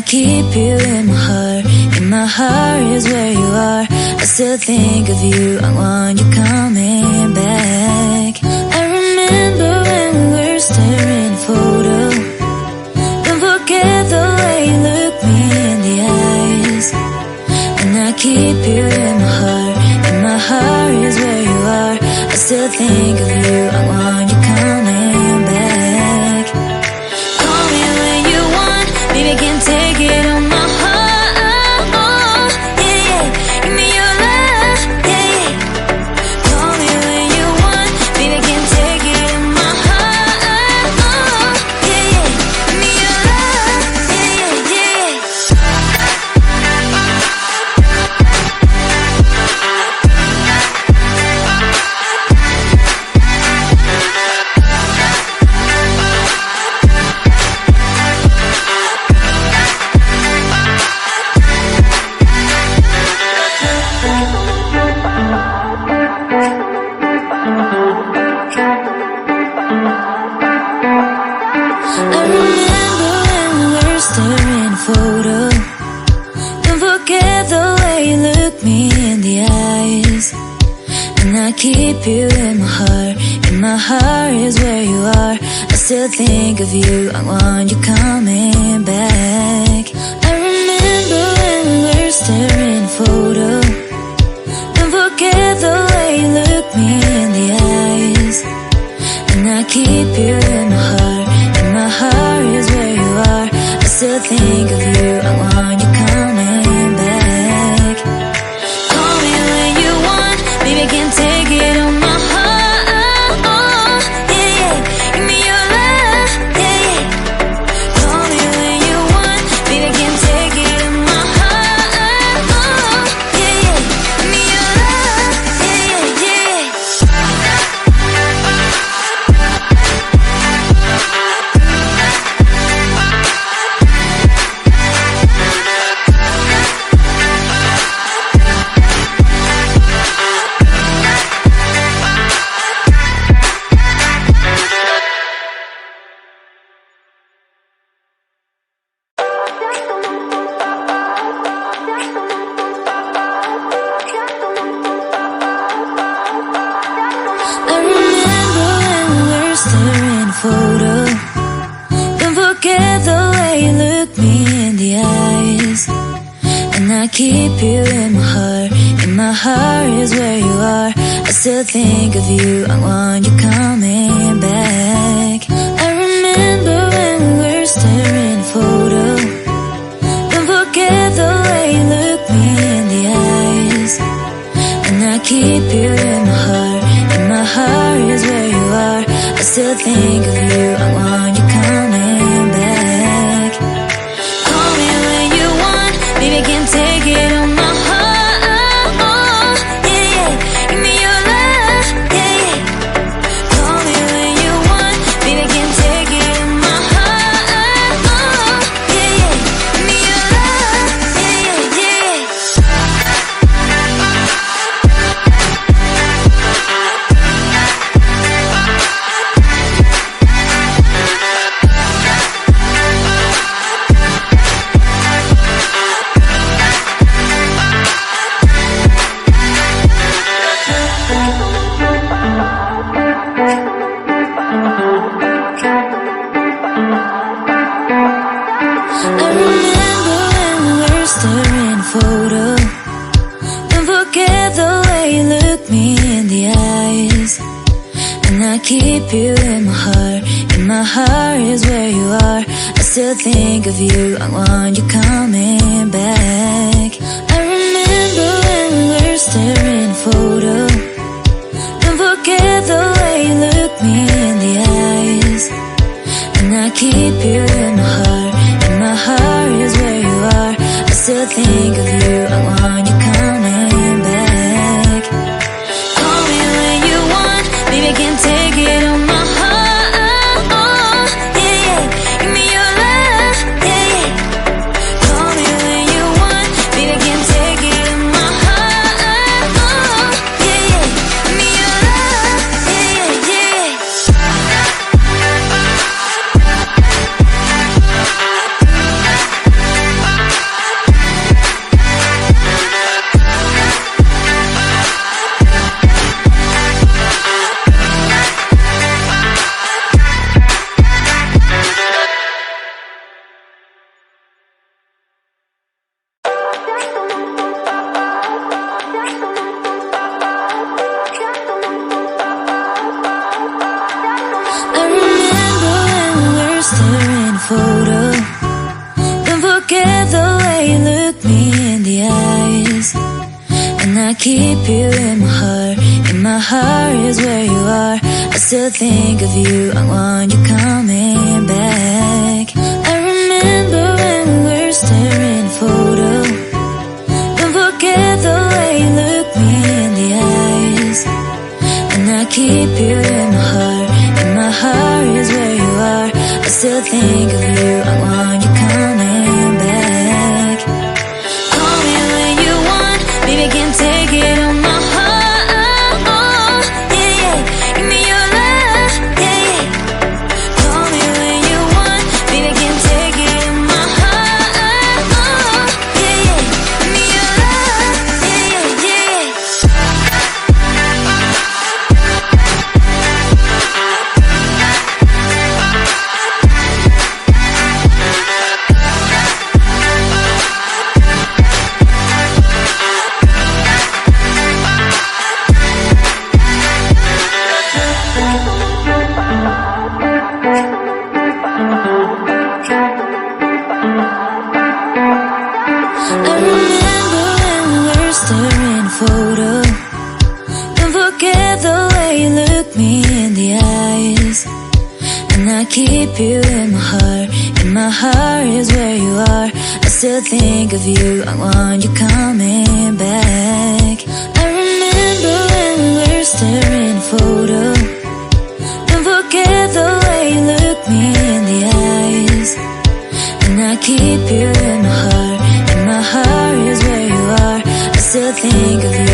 keep you in my heart. In my heart is where you are. I still think of you. I want you coming back. I remember when we were staring at a photo. Don't forget the way you look me in the eyes. And I keep you in my heart. In my heart is where you are. I still think of you. I want you coming back. Call me when you want. Baby, I can take it on my heart. Yeah, yeah. Give me your love. Yeah, yeah. Call me when you want. Baby, I can take it on my heart. Yeah, yeah. Give me your love. Yeah, yeah, yeah. I remember when we were staring at a photo. Don't forget the way you look me in the eyes. And I keep you in my heart. In my heart is where you are. I still think of you. I want you coming back. I remember when we were staring at a photo. Don't forget the way you look me in the eyes. And I keep you in my heart. In my heart is where you are. I still think of you. I want you coming back. Call me when you want. Baby, I can take it on my heart. Yeah, yeah. Give me your love. Yeah, yeah. Call me when you want. Baby, I can take it on my heart. Yeah, yeah. Give me your love. Yeah, yeah, yeah. I remember when we were staring at a photo. Don't forget the way you look me in the eyes. And I keep you in my heart. In my heart is where you are. I still think of you. I want you coming back. I remember when we were staring at a photo. Don't forget the way you look me in the eyes. And I keep you in my heart. In my heart is where you are. I still think of you. I want you coming back. Call me when you want. Baby, I can take it on my heart. Yeah, yeah. Give me your love. Yeah, yeah. Call me when you want. Baby, I can take it on my heart. Yeah, yeah. Give me your love. Yeah, yeah, yeah. I remember when we were staring at a photo. Don't forget the way you look me in the eyes. And I keep you in my heart. In my heart is where you are. I still think of you. I want you coming back. I remember when we were staring at a photo. Don't forget the way you look me in the eyes. And I keep you in my heart. In my heart is where you are. I still think of you. I want you coming back. Call me when you want. Baby, I can take it on my heart. Yeah, yeah. Give me your love. Yeah, yeah. Call me when you want. Baby, I can take it on my heart. Yeah, yeah. Give me your love. Yeah, yeah, yeah. photo. Don't forget the way you look me in the eyes. And I keep you in my heart. In my heart is where you are. I still think of you. I want you coming back. I remember when we were staring at a photo. Don't forget the way you look me in the eyes. And I keep you in my heart. In my heart is where you are. I still think of you. I want you coming back. Call me when you want. Baby, I can't take it on my heart. Yeah, yeah. Give me your love. Yeah, yeah. Call me when you want. Baby, I can't take it on my heart. Yeah, yeah. Give me your love. Yeah, yeah, yeah. I remember when we were staring at a photo. Don't forget the way you look me in the eyes. And I keep you in my heart. In my heart is where you are. I still think of you. I want you coming back. I remember when we were staring at a photo. Don't forget the way you look me in the eyes. And I keep you in my heart. In my heart is where you are. I still think of you.